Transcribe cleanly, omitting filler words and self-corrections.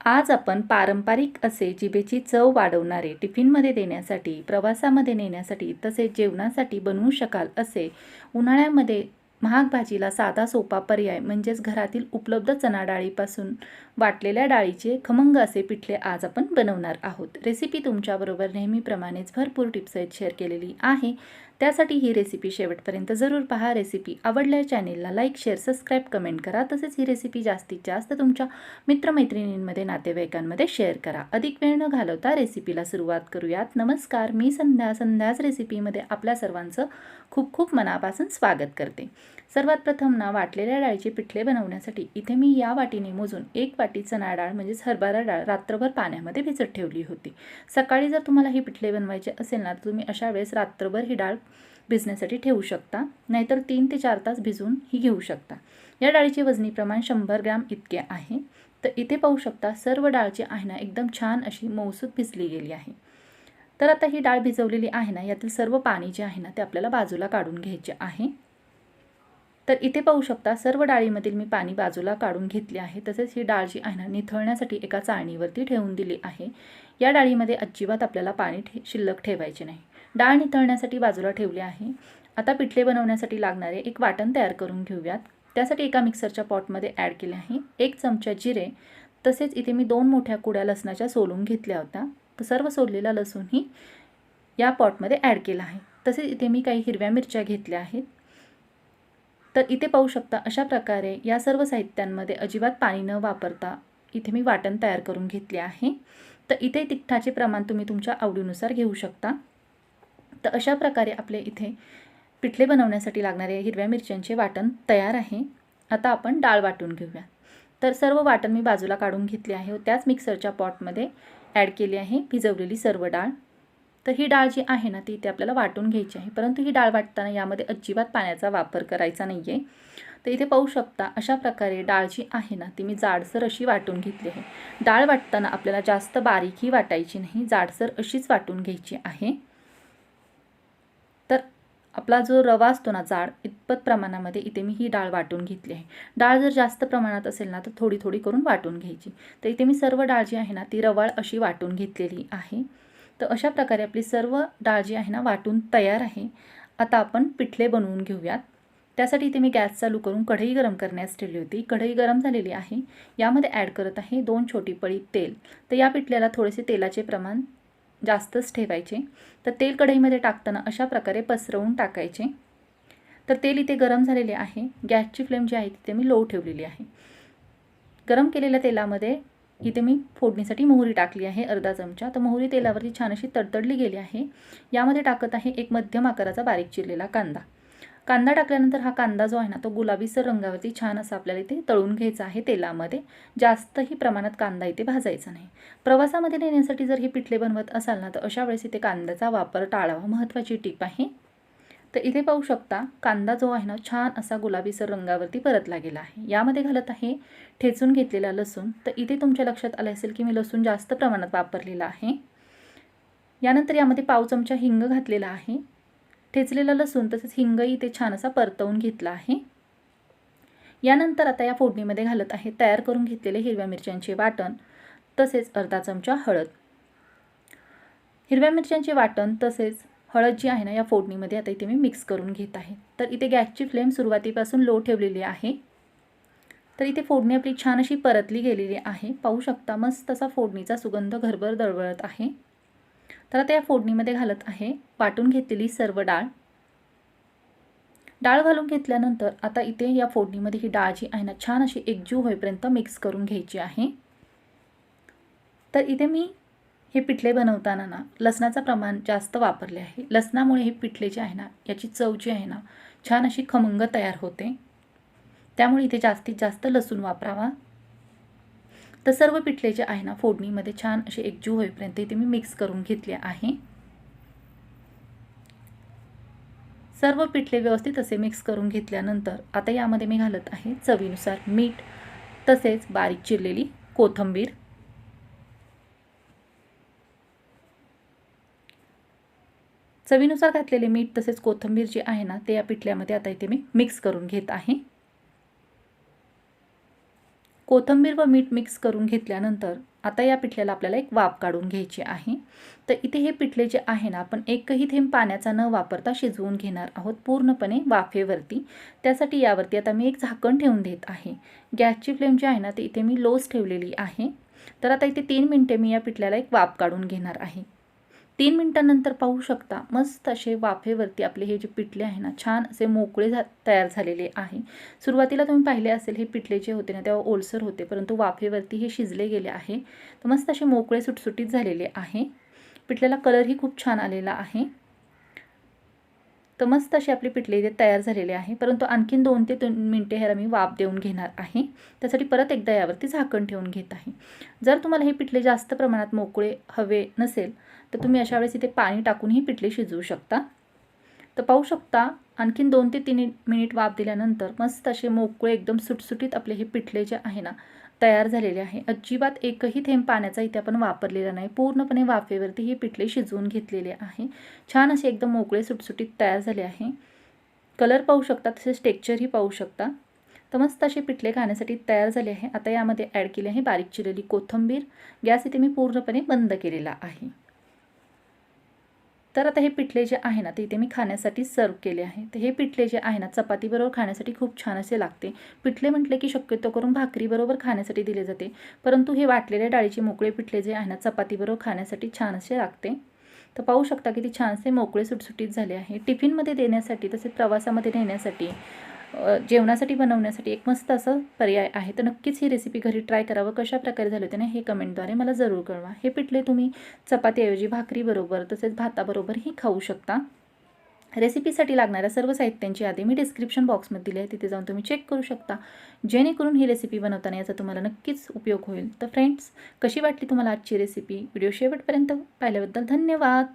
आज आपण पारंपरिक असे जिभेची चव वाढवणारे टिफिनमध्ये देण्यासाठी, प्रवासामध्ये नेण्यासाठी तसेच जेवणासाठी बनवू शकाल असे उन्हाळ्यामध्ये महाग भाजीला साधा सोपा पर्याय म्हणजेच घरातील उपलब्ध चणा डाळीपासून वाटलेल्या डाळीचे खमंग असे पिठले आज आपण बनवणार आहोत। रेसिपी तुमच्याबरोबर नेहमीप्रमाणेच भरपूर टिप्स शेअर केलेली आहे। त्यासाठी ही रेसिपी शेवटपर्यंत जरूर पहा। रेसिपी आवडल्या चॅनेलला लाईक, शेअर, सबस्क्राईब, कमेंट करा। तसेच ही रेसिपी जास्तीत जास्त तुमच्या मित्रमैत्रिणींमध्ये, नातेवाईकांमध्ये शेअर करा। अधिक वेळ न घालवता रेसिपीला सुरुवात करूयात। नमस्कार, मी संध्याच रेसिपीमध्ये आपल्या सर्वांचं खूप खूप मनापासून स्वागत करते। सर्वात प्रथम वाटलेल्या डाळीचे पिठले बनवण्यासाठी इथे मी या वाटीने मोजून 1 वाटी चणा डाळ म्हणजेच हरभरा डाळ रात्रभर पाण्यामध्ये भिजत ठेवली होती। सकाळी जर तुम्हाला ही पिठले बनवायचे असेल ना तर तुम्ही अशा वेळेस रात्रभर ही डाळ भिजण्यासाठी ठेवू शकता, नाहीतर 3 ते 4 तास भिजवून ही घेऊ शकता। या डाळीचे वजनी प्रमाण 100 ग्रॅम इतके आहे। तर इथे पाहू शकता सर्व डाळ जी आहे ना एकदम छान अशी मऊसूत भिजली गेली आहे। तर आता ही डाळ भिजवलेली आहे ना, यातील सर्व पाणी जे आहे ना ते आपल्याला बाजूला काढून घ्यायचे आहे। तर इथे पाहू शकता सर्व डाळीमधील मी पाणी बाजूला काढून घेतले आहे। तसेच ही डाळ जी आहे ना निथळण्यासाठी एका चाळणीवरती ठेवून दिली आहे। या डाळीमध्ये अजिबात आपल्याला पाणी शिल्लक ठेवायचे नाही। डाळ निथळण्यासाठी बाजूला ठेवले आहे। आता पिठले बनवण्यासाठी लागणारे एक वाटण तयार करून घेऊयात। त्यासाठी एका मिक्सरच्या पॉटमध्ये ॲड केले आहे 1 चमचा जिरे, तसेच इथे मी 2 मोठ्या कुड्या लसणाच्या सोलून घेतल्या होत्या। तर सर्व सोललेला लसूण ही या पॉटमध्ये ॲड केला आहे। तसेच इथे मी काही हिरव्या मिरच्या घेतल्या आहेत। तर इथे पाहू शकता अशा प्रकारे या सर्व साहित्यांमध्ये अजिबात पाणी न वापरता इथे मी वाटण तयार करून घेतले आहे। तर इथे तिखटाचे प्रमाण तुम्ही तुमच्या आवडीनुसार घेऊ शकता। तर अशा प्रकारे आपले इथे पिठले बनवण्यासाठी लागणारे हिरव्या मिरच्यांचे वाटण तयार आहे। आता आपण डाळ वाटून घेऊया। तर सर्व वाटण मी बाजूला काढून घेतले आहे व त्याच मिक्सरच्या पॉटमध्ये ॲड केली आहे भिजवलेली सर्व डाळ। तर ही डाळ जी आहे ना ती इथे आपल्याला वाटून घ्यायची आहे, परंतु ही डाळ वाटताना यामध्ये अजिबात पाण्याचा वापर करायचा नाही आहे। तर इथे पाहू शकता अशा प्रकारे डाळ जी आहे ना ती मी जाडसर अशी वाटून घेतली आहे। डाळ वाटताना आपल्याला जास्त बारीकही वाटायची नाही, जाडसर अशीच वाटून घ्यायची आहे। तर आपला जो रवा असतो ना जाड, इतपत प्रमाणामध्ये इथे मी ही डाळ वाटून घेतली आहे। डाळ जर जास्त प्रमाणात असेल ना तर थोडी थोडी करून वाटून घ्यायची। तर इथे मी सर्व डाळ जी आहे ना ती रवाळ अशी वाटून घेतलेली आहे। तर अशा प्रकारे आपली सर्व डाळ जी आहे ना वाटून तयार आहे। आता आपण पिठले बनवून घेऊयात। त्यासाठी इथे मी गॅस चालू करून कढई गरम करण्यास ठेवली होती। कढई गरम झालेली आहे। यामध्ये ॲड करत आहे 2 छोटी पळी तेल। तर या पिठल्याला थोडेसे तेलाचे प्रमाण जास्तच ठेवायचे। तर तेल कढईमध्ये टाकताना अशा प्रकारे पसरवून टाकायचे। तर तेल इथे गरम झालेले आहे। गॅसची फ्लेम जी आहे तिथे मी लो ठेवलेली आहे। गरम केलेल्या तेलामध्ये इथे मी फोडणीसाठी मोहरी टाकली आहे अर्धा चमचा। तर मोहरी तेलावरती छान अशी तडतडली गेली आहे। यामध्ये टाकत आहे एक मध्यम आकाराचा बारीक चिरलेला कांदा। कांदा टाकल्यानंतर हा कांदा जो आहे ना तो गुलाबीसर रंगावरती छान असा आपल्याला इथे तळून घ्यायचा आहे तेलामध्ये। जास्तही प्रमाणात कांदा इथे भाजायचा नाही। प्रवासामध्ये नेण्यासाठी जर हे पिठले बनवत असाल ना तर अशा वेळेस इथे कांद्याचा वापर टाळावा, महत्त्वाची टिप आहे। तर इथे पाहू शकता कांदा जो आहे ना छान असा गुलाबीसर रंगावरती परतला गेला आहे। यामध्ये घालत आहे ठेचून घेतलेला लसूण। तर इथे तुमच्या लक्षात आले असेल की मी लसूण जास्त प्रमाणात वापरलेला आहे। यानंतर यामध्ये पाव चमचा हिंग घातलेला आहे। ठेचलेला लसूण तसेच हिंग इथे छान असा परतवून घेतला आहे। यानंतर आता या फोडणीमध्ये घालत आहे तयार करून घेतलेले हिरव्या मिरच्यांचे वाटण, तसेच अर्धा चमचा हळद। हिरव्या मिरच्यांचे वाटण तसेच हळद जी आहे ना या फोडणीमध्ये आता इथे मी मिक्स करून घेत आहे। तर इथे गॅसची फ्लेम सुरुवातीपासून लो ठेवलेली आहे। तर इथे फोडणी आपली छान अशी परतली गेलेली आहे। पाहू शकता मस्त असा फोडणीचा सुगंध घरभर दरवळत आहे। तर आता या फोडणीमध्ये घालत आहे वाटून घेतलेली सर्व डाळ। डाळ घालून घेतल्यानंतर आता इथे या फोडणीमध्ये ही डाळ जी आहे ना छान अशी एकजीव होईपर्यंत मिक्स करून घ्यायची आहे। तर इथे मी हे पिठले बनवताना ना लसणाचं प्रमाण जास्त वापरले आहे। लसणामुळे हे पिठले जे आहे ना याची चव जी आहे ना छान अशी खमंग तयार होते। त्यामुळे इथे जास्तीत जास्त लसूण वापरावा। तर सर्व पिठले जे आहे ना फोडणीमध्ये छान असे एकजीव होईपर्यंत इथे मी मिक्स करून घेतले आहे। सर्व पिठले व्यवस्थित असे मिक्स करून घेतल्यानंतर आता यामध्ये मी घालत आहे चवीनुसार मीठ, तसेच बारीक चिरलेली कोथिंबीर। चवीनुसार घातलेले मीठ तसेच कोथिंबीर जी आहे ना ते या पिठल्यामध्ये आता इथे मी मिक्स करून घेत आहे। कोथिंबीर व मीठ मिक्स करून घेतल्यानंतर आता या पिठल्याला आपल्याला एक वाफ काढून घ्यायची आहे। तर इथे हे पिठले जे आहे ना, आपण एकही थेंब पाण्याचा न वापरता शिजवून घेणार आहोत पूर्णपणे वाफेवरती। त्यासाठी यावरती आता मी एक झाकण ठेवून देत आहे। गॅसची फ्लेम जी आहे ना, ती इथे मी लोच ठेवलेली आहे। तर आता इथे 3 मिनिटे मी या पिठल्याला एक वाफ काढून घेणार आहे। 3 मिनिटांनंतर पाहू शकता मस्त असे वाफेवरती आपले हे जे पिठले आहे ना, छान असे मोकळे तयार झालेले आहे। सुरुवातीला तुम्ही पाहिले असेल हे पिठले जे होते ना, तेव्हा ओलसर होते, परंतु वाफेवरती हे शिजले गेले आहे। तर मस्त असे मोकळे सुटसुटीत झालेले आहे। पिठल्याला कलरही खूप छान आलेला आहे। तर मस्त असे आपले पिठले इथे तयार झालेले आहे, परंतु आणखीन 2 ते 3 मिनिटे ह्याला मी वाफ देऊन घेणार आहे। त्यासाठी परत एकदा यावरती झाकण ठेवून घेत आहे। जर तुम्हाला हे पिठले जास्त प्रमाणात मोकळे हवे नसेल तर तुम्ही अशा वेळेस इथे पाणी टाकूनही पिठले शिजवू शकता। तर पाहू शकता आणखीन 2 ते 3 मिनिट वाफ दिल्यानंतर मस्त असे मोकळे एकदम सुटसुटीत आपले हे पिठले जे आहे ना, तयार झालेले आहे। अजिबात एकही थेंब पाण्याचा इथे आपण वापरलेला नाही, पूर्णपणे वाफेवरती हे पिठले शिजवून घेतलेले आहे। छान असे एकदम मोकळे सुटसुटीत तयार झाले आहे। कलर पाहू शकता, तसेच टेक्स्चरही पाहू शकता। तर मस्त असे पिठले खाण्यासाठी तयार झाले आहे। आता यामध्ये ॲड केले आहे बारीक चिरलेली कोथिंबीर। गॅस इथे मी पूर्णपणे बंद केलेला आहे। तर आता हे पिठले जे आहे ना, ते इथे मी खाण्यासाठी सर्व केले आहे। तर हे पिठले जे आहे ना, चपातीबरोबर खाण्यासाठी खूप छान असे लागते। पिठले म्हटले की शक्यतो करून भाकरीबरोबर खाण्यासाठी दिले जाते, परंतु हे वाटलेल्या डाळीचे मोकळे पिठले जे आहे ना, चपातीबरोबर खाण्यासाठी छान असे लागते। तर पाहू शकता किती छान असे मोकळे सुटसुटीत झाले आहे। टिफिनमध्ये देण्यासाठी तसेच प्रवासामध्ये नेण्यासाठी जेवणासाठी बनवण्यासाठी एक मस्त असं पर्याय आहे। तर नक्कीच ही रेसिपी घरी ट्राय करावं। कशा प्रकारे झाले होते ना, हे कमेंटद्वारे मला जरूर कळवा। हे पिठले तुम्ही चपातीऐवजी भाकरीबरोबर तसेच भाताबरोबरही खाऊ शकता। रेसिपीसाठी लागणाऱ्या सर्व साहित्यांची यादी मी डिस्क्रिप्शन बॉक्समध्ये दिली आहे, तिथे जाऊन तुम्ही चेक करू शकता, जेणेकरून ही रेसिपी बनवताना याचा तुम्हाला नक्कीच उपयोग होईल। तर फ्रेंड्स, कशी वाटली तुम्हाला आजची रेसिपी? व्हिडिओ शेवटपर्यंत पाहिल्याबद्दल धन्यवाद।